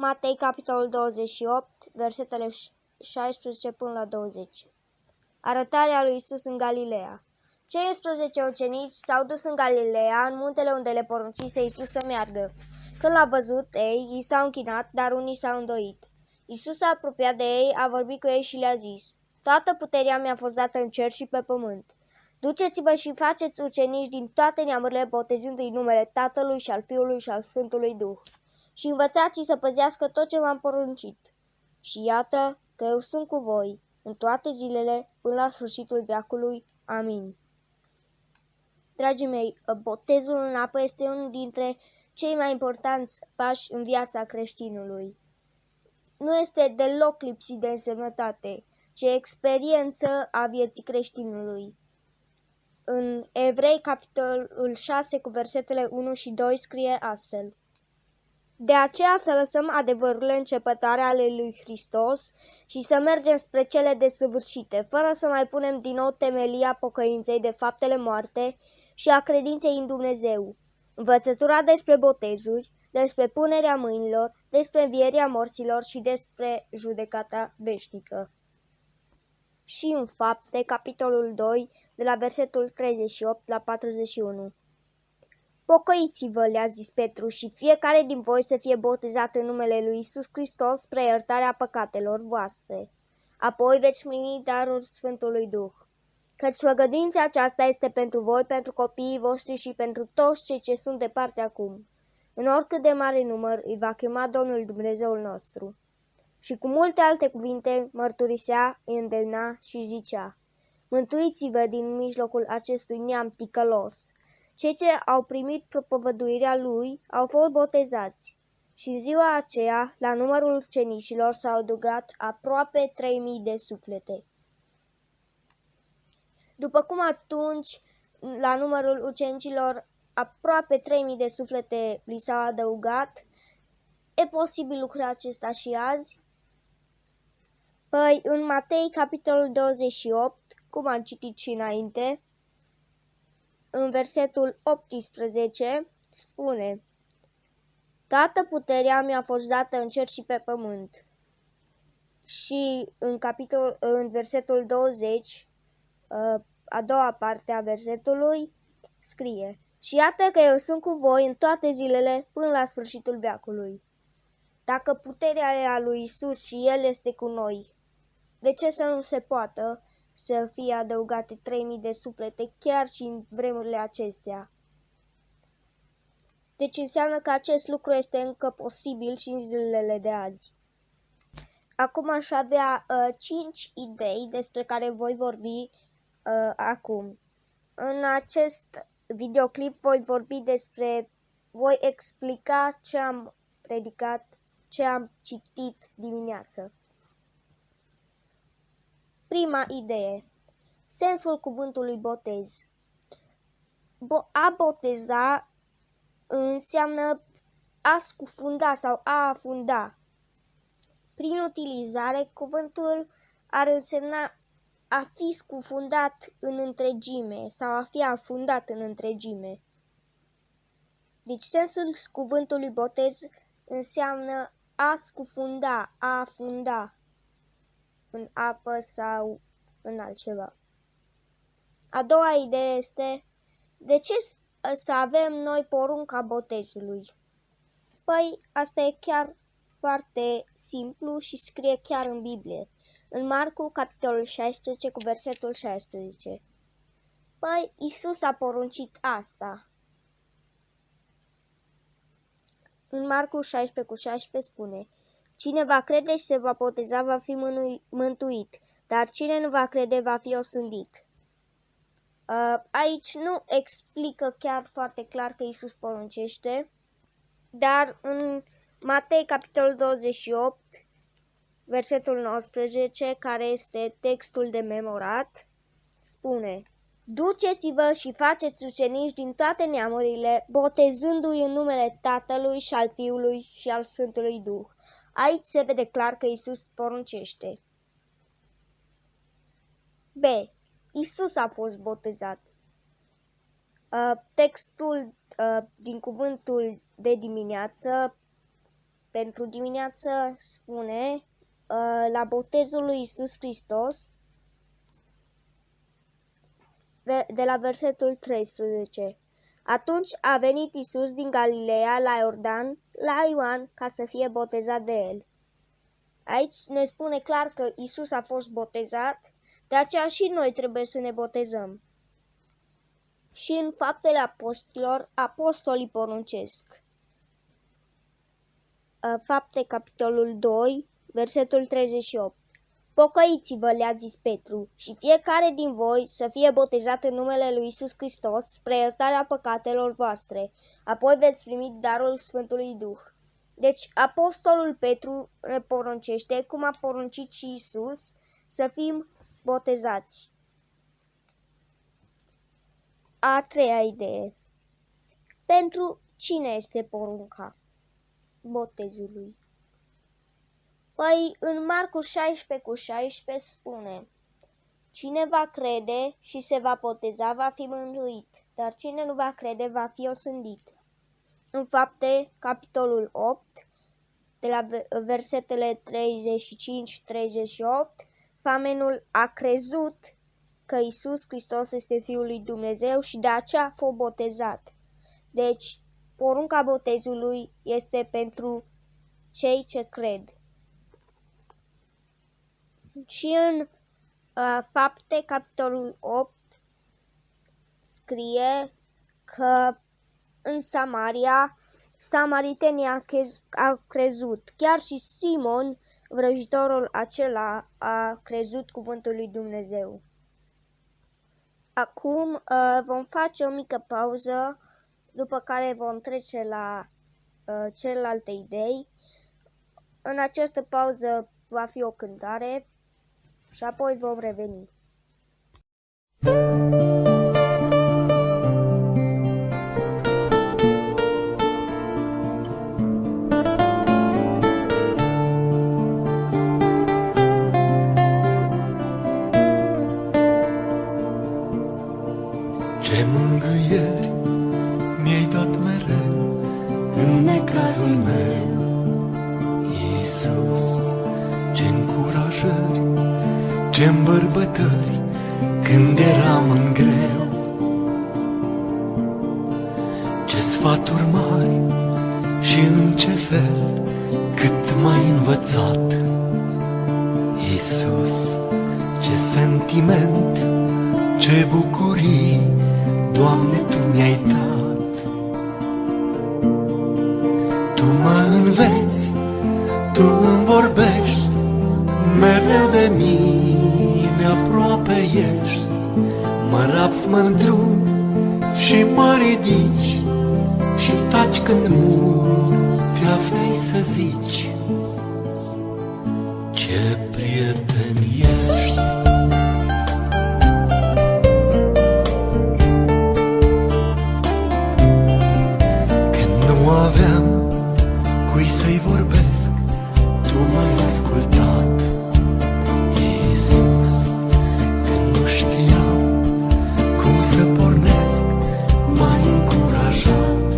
Matei, capitolul 28, versetele 16 până la 20. Arătarea lui Iisus în Galileea. Cei 11 ucenici s-au dus în Galileea, în muntele unde le poruncise Iisus să meargă. Când l-a văzut, ei s-au închinat, dar unii s-au îndoit. Iisus s-a apropiat de ei, a vorbit cu ei și le-a zis: Toată puterea mi-a fost dată în cer și pe pământ. Duceți-vă și faceți ucenici din toate neamurile, botezându-i numele Tatălui și al Fiului și al Sfântului Duh. Și învățați-i să păzească tot ce v-am poruncit. Și iată că eu sunt cu voi în toate zilele până la sfârșitul veacului. Amin. Dragii mei, botezul în apă este unul dintre cei mai importanți pași în viața creștinului. Nu este deloc lipsit de însemnătate, ci experiență a vieții creștinului. În Evrei, capitolul 6, cu versetele 1 și 2, scrie astfel: De aceea să lăsăm adevărurile începătoare ale lui Hristos și să mergem spre cele desăvârșite, fără să mai punem din nou temelia pocăinței de faptele moarte și a credinței în Dumnezeu, învățătura despre botezuri, despre punerea mâinilor, despre învierea morților și despre judecata veșnică. Și în Fapte, capitolul 2, de la versetul 38 la 41. Pocăiți-vă, le-a zis Petru, și fiecare din voi să fie botezat în numele lui Iisus Hristos spre iertarea păcatelor voastre. Apoi veți primi darul Sfântului Duh. Căci făgăduința aceasta este pentru voi, pentru copiii voștri și pentru toți cei ce sunt departe acum. În oricât de mare număr îi va chema Domnul Dumnezeul nostru. Și cu multe alte cuvinte mărturisea, îi îndemna și zicea: Mântuiți-vă din mijlocul acestui neam ticălos. Cei ce au primit propovăduirea lui au fost botezați. Și în ziua aceea, la numărul ucenicilor s-au adăugat aproape 3000 de suflete. După cum atunci, la numărul ucenicilor, aproape 3000 de suflete li s-au adăugat, e posibil lucrul acesta și azi? Păi, în Matei, capitolul 28, cum am citit și înainte, în versetul 18, spune: Toată puterea mi-a fost dată în cer și pe pământ. Și în versetul 20, a doua parte a versetului, scrie: Și iată că eu sunt cu voi în toate zilele până la sfârșitul veacului. Dacă puterea e a lui Isus și El este cu noi, de ce să nu se poată să fie adăugate 3000 de suflete chiar și în vremurile acestea? Deci înseamnă că acest lucru este încă posibil și în zilele de azi. Acum aș avea 5 idei despre care voi vorbi acum. În acest videoclip voi explica ce am predicat, ce am citit dimineață. Prima idee. Sensul cuvântului botez. A boteza înseamnă a scufunda sau a afunda. Prin utilizare, cuvântul ar însemna a fi scufundat în întregime sau a fi afundat în întregime. Deci sensul cuvântului botez înseamnă a scufunda, a afunda în apă sau în altceva. A doua idee este: de ce să avem noi porunca botezului? Păi, asta e chiar foarte simplu și scrie chiar în Biblie. În Marcu, capitolul 16, cu versetul 16. Păi, Iisus a poruncit asta. În Marcu 16, cu 16 spune: Cine va crede și se va boteza va fi mântuit, dar cine nu va crede va fi osândit. Aici nu explică chiar foarte clar că Iisus poruncește, dar în Matei, capitolul 28, versetul 19, care este textul de memorat, spune: Duceți-vă și faceți ucenici din toate neamurile, botezându-i în numele Tatălui și al Fiului și al Sfântului Duh. Aici se vede clar că Iisus poruncește. B. Iisus a fost botezat. Textul din cuvântul de dimineață pentru dimineață spune la botezul lui Iisus Hristos, de la versetul 13. Atunci a venit Iisus din Galileea la Iordan, la Ioan, ca să fie botezat de el. Aici ne spune clar că Iisus a fost botezat, de aceea și noi trebuie să ne botezăm. Și în Faptele Apostolilor, apostolii poruncesc. Fapte, capitolul 2, versetul 38. Pocăiți-vă, le-a zis Petru, și fiecare din voi să fie botezat în numele lui Iisus Hristos spre iertarea păcatelor voastre, apoi veți primi darul Sfântului Duh. Deci apostolul Petru ne poruncește, cum a poruncit și Iisus, să fim botezați. A treia idee. Pentru cine este porunca botezului? Păi în Marcu 16:16 spune: cine va crede și se va boteza va fi mântuit, dar cine nu va crede va fi osândit. În Fapte, capitolul 8, de la versetele 35-38, famenul a crezut că Iisus Hristos este Fiul lui Dumnezeu și de aceea a fost botezat. Deci, porunca botezului este pentru cei ce cred. Și în Fapte, capitolul 8, scrie că în Samaria, samaritenii au crezut. Chiar și Simon, vrăjitorul acela, a crezut cuvântul lui Dumnezeu. Acum vom face o mică pauză, după care vom trece la celelalte idei. În această pauză va fi o cântare și apoi vom reveni. Ce mângâieri mi-ai dat mereu în necazul meu, Iisus, ce încurajări, ce îmbărbătări când eram în greu, ce sfaturi mari și în ce fel, cât m-ai învățat, Iisus, ce sentiment, ce bucurii, Doamne, Tu mi-ai dat. Tu mă înveți, Tu îmi vorbești, mereu de mine aproape ești. Mă rapsi, mă îndrum și mă ridici și taci când multe avei să zici. Ce prieten ești! Aveam cui să-i vorbesc, Tu m-ai ascultat, Iisus. Când nu știam cum să pornesc, m-ai încurajat.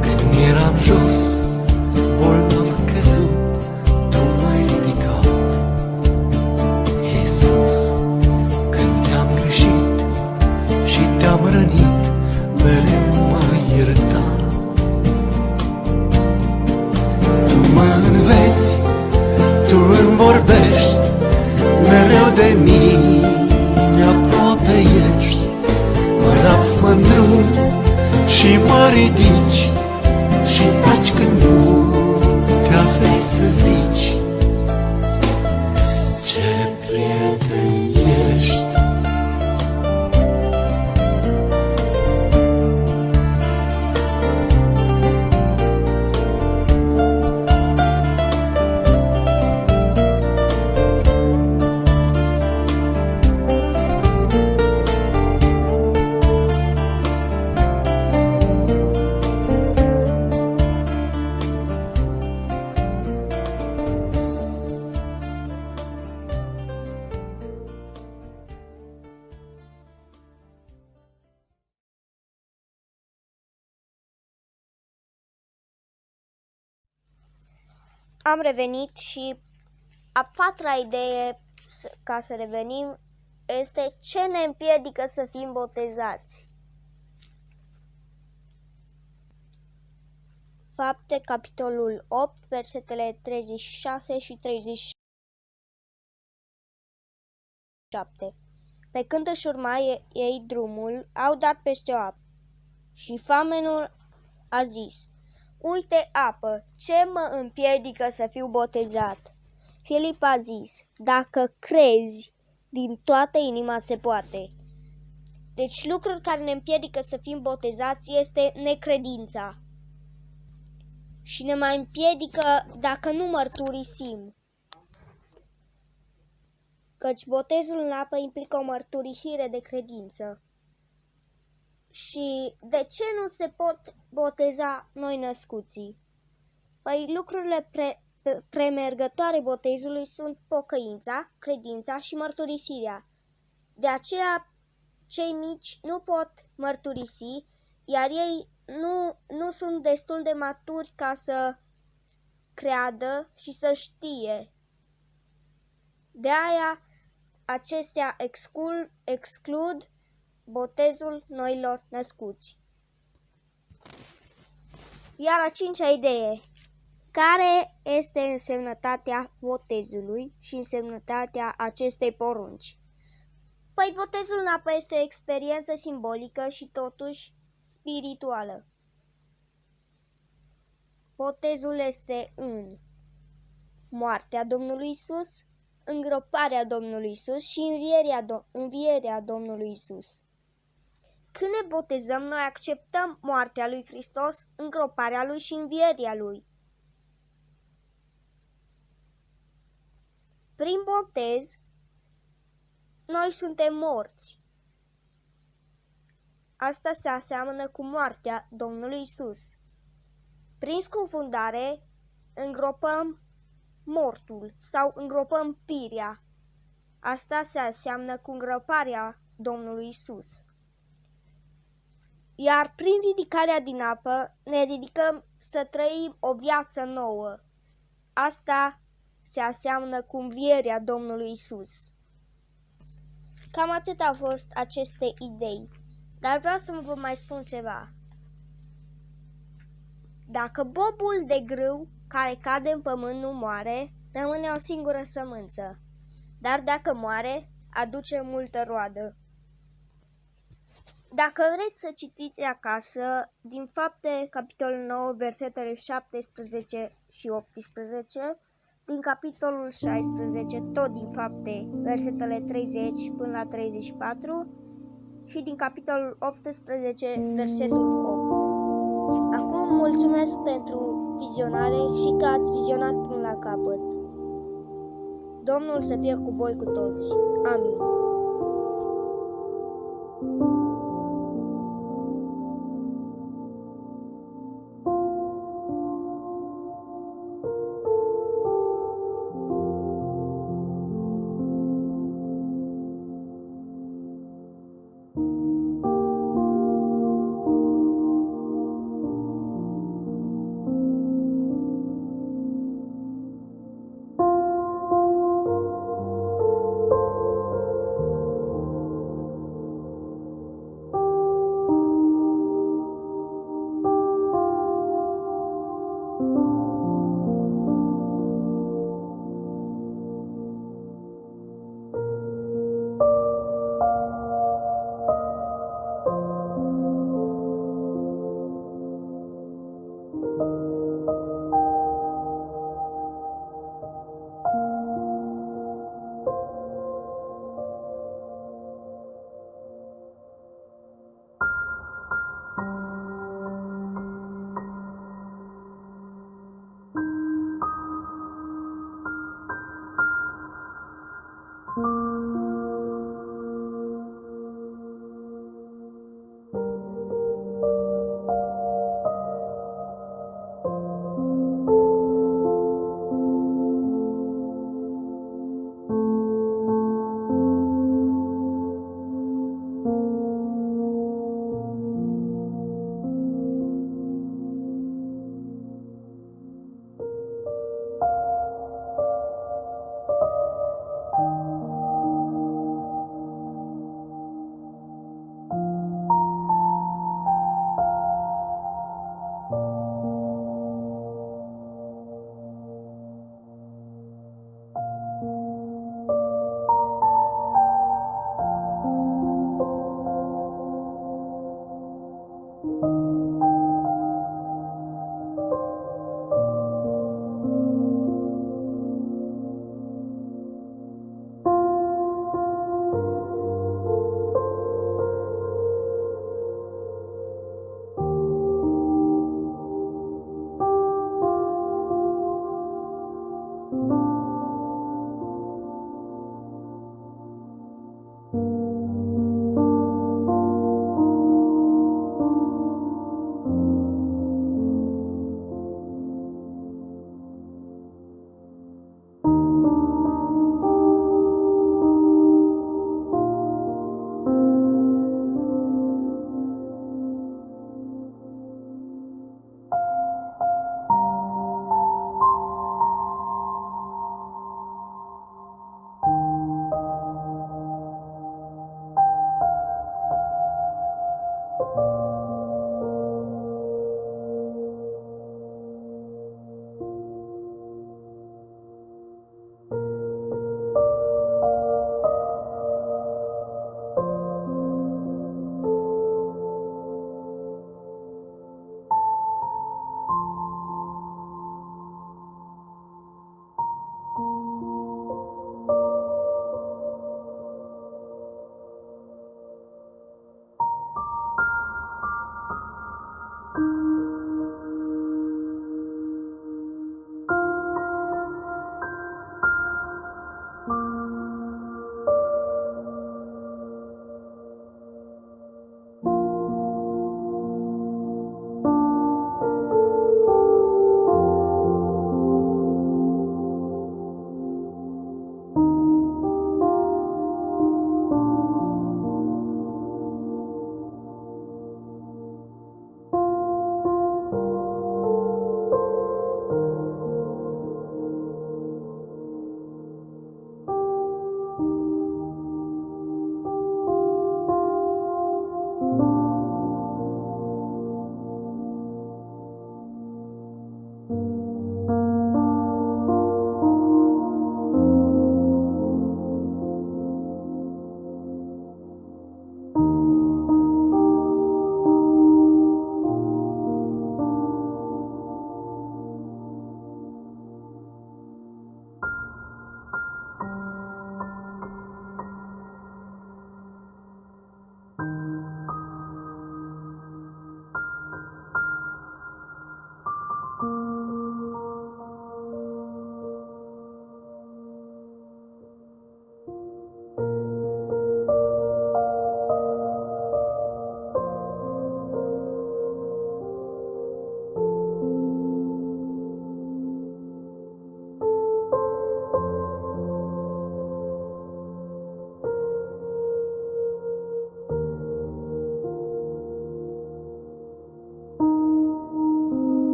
Când eram jos, bolnav căzut, Tu m-ai ridicat, Iisus. Când ți-am greșit și te-am rănit, mereu m-ai iertat. Tu mă înveți am revenit și a patra idee, ca să revenim, este ce ne împiedică să fim botezați. Fapte, capitolul 8, versetele 36 și 37. Pe când își urma ei drumul, au dat peste o apă. Și famenul a zis: uite apă, ce mă împiedică să fiu botezat? Filip a zis: dacă crezi, din toată inima se poate. Deci lucrul care ne împiedică să fim botezați este necredința. Și ne mai împiedică dacă nu mărturisim. Căci botezul în apă implică o mărturisire de credință. Și de ce nu se pot boteza noi născuții? Păi lucrurile premergătoare botezului sunt pocăința, credința și mărturisirea. De aceea cei mici nu pot mărturisi, iar ei nu sunt destul de maturi ca să creadă și să știe. De aia acestea exclud botezul noilor născuți. Iar a cincea idee: care este însemnătatea botezului și însemnătatea acestei porunci? Păi botezul în apă este o experiență simbolică și totuși spirituală. Botezul este în moartea Domnului Isus, îngroparea Domnului Isus și învierea Domnului Isus. Când ne botezăm, noi acceptăm moartea lui Hristos, îngroparea lui și învierea lui. Prin botez, noi suntem morți. Asta se aseamănă cu moartea Domnului Isus. Prin scufundare, îngropăm mortul sau îngropăm firea. Asta se aseamnă cu îngroparea Domnului Isus. Iar prin ridicarea din apă ne ridicăm să trăim o viață nouă. Asta se aseamnă cu învierea Domnului Isus. Cam atât au fost aceste idei, dar vreau să vă mai spun ceva. Dacă bobul de grâu care cade în pământ nu moare, rămâne o singură sămânță, dar dacă moare, aduce multă roadă. Dacă vreți să citiți acasă, din Fapte, capitolul 9, versetele 17 și 18, din capitolul 16, tot din Fapte, versetele 30 până la 34 și din capitolul 18, versetul 8. Acum mulțumesc pentru vizionare și că ați vizionat până la capăt. Domnul să fie cu voi cu toți. Amin.